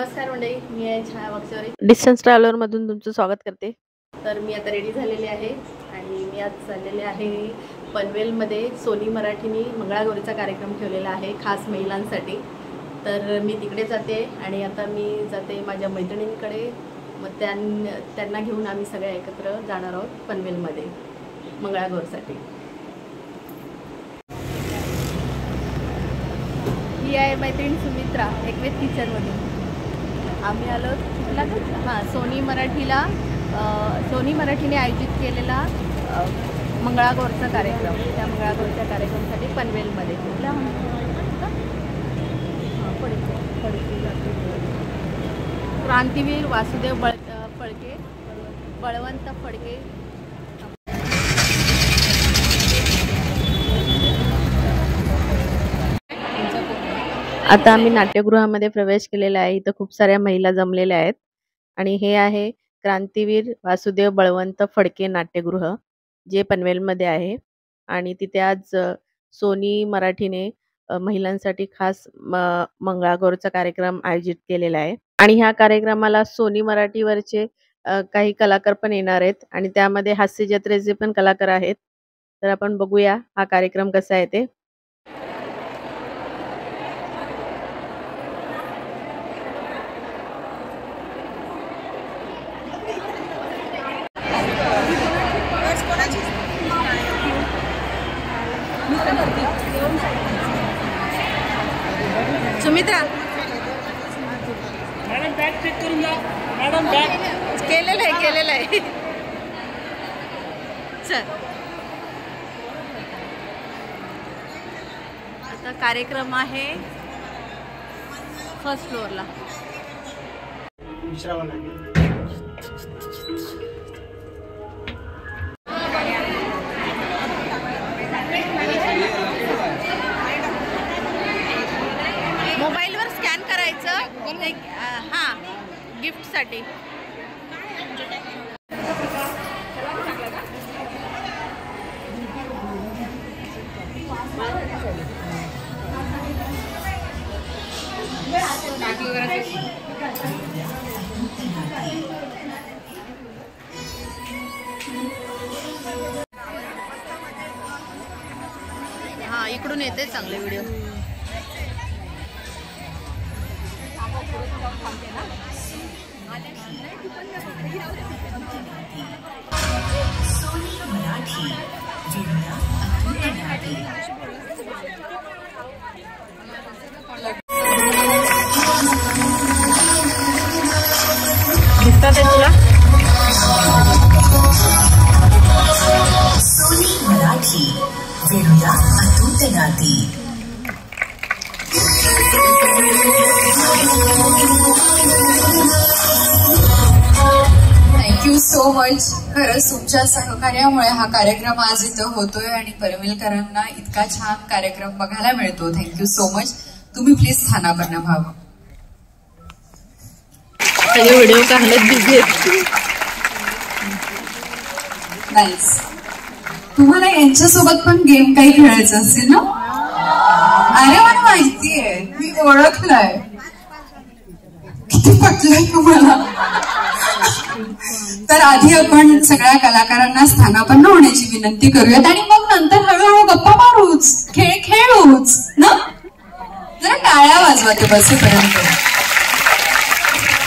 नमस्कार मंडळी, मी आहे छाया वागचौरे. डिस्टन्स ट्रॅव्हलरमधून तुमचं स्वागत करते. तर मी आता रेडी झालेले आहे आणि मी आज चाललेले आहे पनवेलमध्ये. सोनी मराठीने मंगळागौरीचा कार्यक्रम ठेवलेला आहे खास महिलांसाठी. तर मी तिकडे जाते आणि आता मी जाते माझ्या मैत्रिणींकडे. मग त्यांना घेऊन आम्ही सगळे एकत्र जाणार आहोत पनवेलमध्ये मंगळागौरसाठी. ही आहे मैत्रीण सुमित्रा एकवेद किचनमधून. आम्ही आलो सोनी मराठीने आयोजित केलेला मंगळागौरचा कार्यक्रम. त्या मंगळागौरच्या कार्यक्रमासाठी पनवेलमध्ये क्रांतीवीर वासुदेव फडके, बळवंत फडके. आता आम्ही नाट्यगृहामध्ये प्रवेश केलेला आहे. इथं खूप साऱ्या महिला जमलेल्या आहेत आणि हे आहे क्रांतीवीर वासुदेव बळवंत फडके नाट्यगृह, जे पनवेलमध्ये आहे. आणि तिथे आज सोनी मराठीने महिलांसाठी खास मंगळागौरचा कार्यक्रम आयोजित केलेला आहे. आणि ह्या कार्यक्रमाला सोनी मराठीवरचे काही कलाकार पण येणार आहेत आणि त्यामध्ये हास्य जत्रेचे पण कलाकार आहेत. तर आपण बघूया हा कार्यक्रम कसा आहे ते. सुमित्रा मॅडम बॅग चेक करून घ्या. मॅडम बॅग केलेलं आहे सर. आता कार्यक्रम आहे फर्स्ट फ्लोअरला. मोबाईलवर स्कॅन करायचं हां गिफ्टसाठी. हां इकडून येते चांगले व्हिडिओ. दिसतात आहे तुला? सोनी मराठी वेळूया अतूट नाती. Thank you so much. खरंच तुमच्या सहकार्यामुळे हा कार्यक्रम आज इथं होतोय आणि पनवेलकरांना इतका छान कार्यक्रम बघायला मिळतो. Thank you so much. तुम्ही प्लीज स्थानापन्न व्हावं. सगळे व्हिडिओ काढण्यात बिझी आहेत. नाईस. तुम्हाला यांच्यासोबत पण गेम काही खेळायचं असेल ना? अरे मला माहितीये, मी ओळखलंय. किती पटलंय तुम्हाला. तर आधी आपण सगळ्या कलाकारांना स्थानापन्न होण्याची विनंती करूयात आणि मग नंतर हळूहळू गप्पा मारूच, खेळूच ना. जरा टाळ्या वाजवा ते बसेपर्यंत.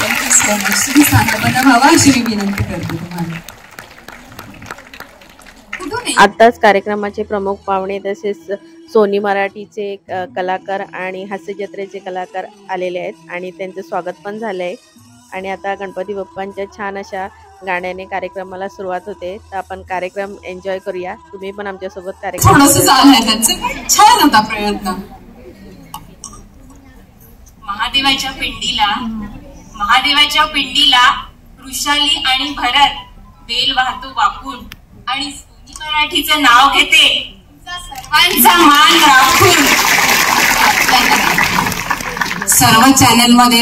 Thank you so much. तुम्ही स्थानापन्न व्हावा अशी मी विनंती करते तुम्हाला. आताच कार्यक्रमाचे प्रमुख पाहुणे तसेच सोनी मराठीचे कलाकार आणि हास्य जत्रेचे कलाकार आलेले आहेत आणि त्यांचे स्वागत पण झाले आहे. आणि आता गणपती बाप्पांच्या छान अशा गाण्याने कार्यक्रमाला सुरुवात होते. तर आपण कार्यक्रम एन्जॉय करूया. तुम्ही पण आमच्यासोबत कार्यक्रम छान होता प्रयत्न. महादेवाच्या पिंडीला वृषाली आणि भरत बेल वाहतो वाकून आणि सोनी मराठीचं नाव घेते सर्वांचा मान राखून. सर्व चॅनलमध्ये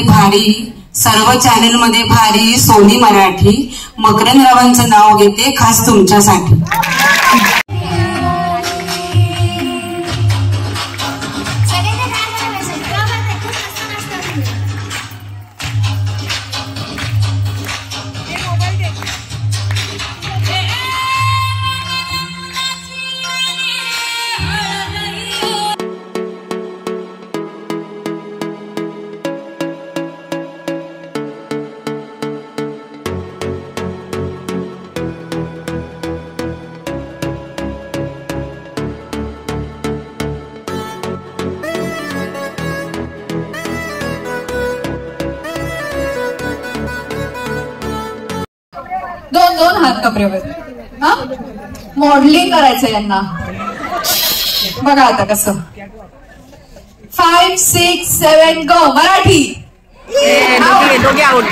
भारी सोनी मराठी मकरंदरावांचं नाव घेते खास तुमच्यासाठी. कपड्यावर. हा, मॉडेलिंग करायचं यांना. बघा आता कसं. 5, 6, 7 गो. मराठी. दोघे आउट.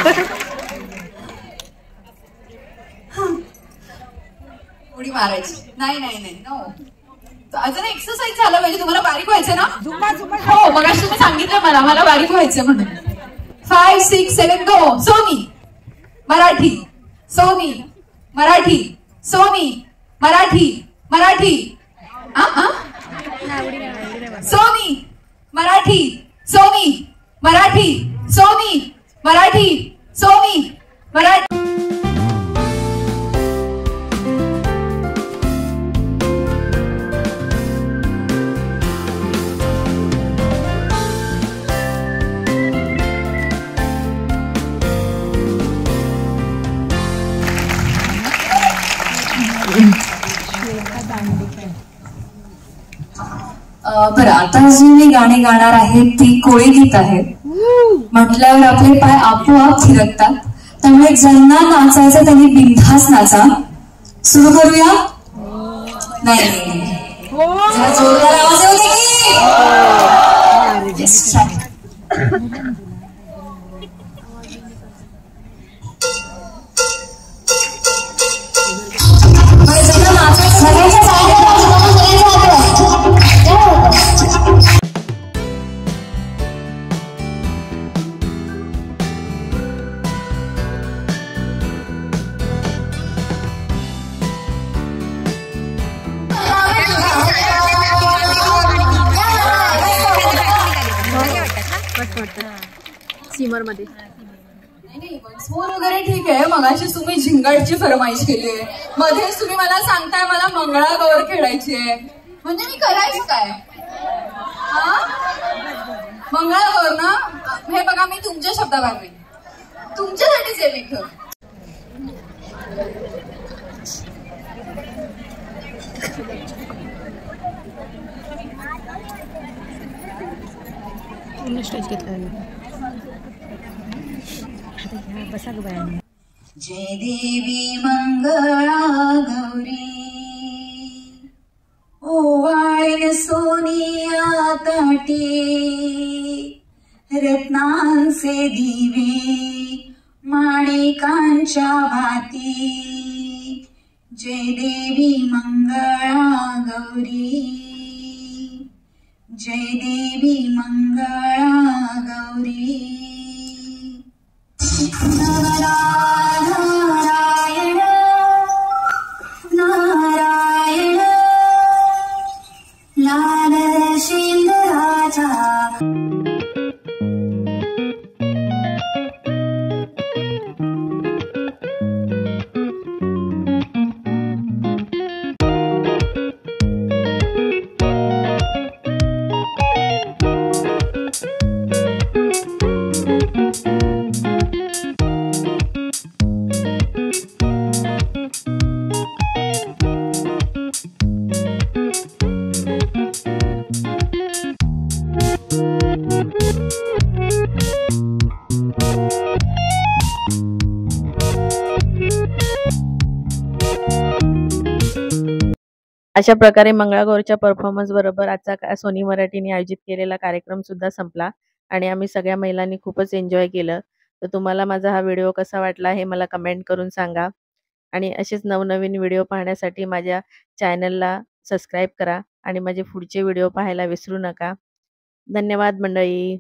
उडी मारायची. नाही नाही नाही, नो. अजून एक्सरसाइज झालं पाहिजे. तुम्हाला बारीक व्हायचं ना. हो, मग तुम्ही सांगितलं मला बारीक व्हायचं म्हणून. 5, 6, 7 go. Sony Marathi. Sony Marathi. Sony Marathi. Marathi. Sony Marathi. Sony Marathi. Sony Marathi. Sony Marathi. बरं, आता जी मी गाणी गाणार आहे ती कोळी गीत आहे. म्हटल्यावर आपले पाय आपोआप थिरकतात. त्यामुळे ज्यांना नाचायचं त्यांनी बिनधास्त नाचा. सुरू करूया. नाही जरा जोरदार आवाज येऊ दे की. Yes, try. सिमर मध्ये नाही, वन्समोर वगैरे ठीक आहे. मगाशी तुम्ही झिंगाटची फरमाईश केली आहे. मध्येच तुम्ही मला सांगताय मला मंगळागौर खेळायची आहे. म्हणजे मी करायचं काय? मंगळागौर ना. हे बघा, मी तुमच्या शब्दाबाहेर तुमच्यासाठीच आहे विठ्ठल. स्टेज घेतला. जय देवी मंगळा गौरी ओवाळीन सोनिया ताटे रत्नांचे दिवे माणिकांच्या भाती. जय देवी मंगळा गौरी. जय देवी मंगळा गौरी. नारायण नारायण लाल शिंदराजा. अशा प्रकारे मंगळागौरच्या परफॉर्मन्स बरोबर आजचा सोनी मराठीने आयोजित केलेला कार्यक्रम सुद्धा संपला आणि आम्ही सगळ्या महिलांनी खूपच एन्जॉय केलं. तर तुम्हाला माझा हा व्हिडिओ कसा वाटला हे मला कमेंट करून सांगा आणि असेच नवनवीन व्हिडिओ पाहण्यासाठी माझ्या चॅनलला सबस्क्राईब करा आणि माझे पुढचे व्हिडिओ पाहायला विसरू नका. धन्यवाद मंडळी.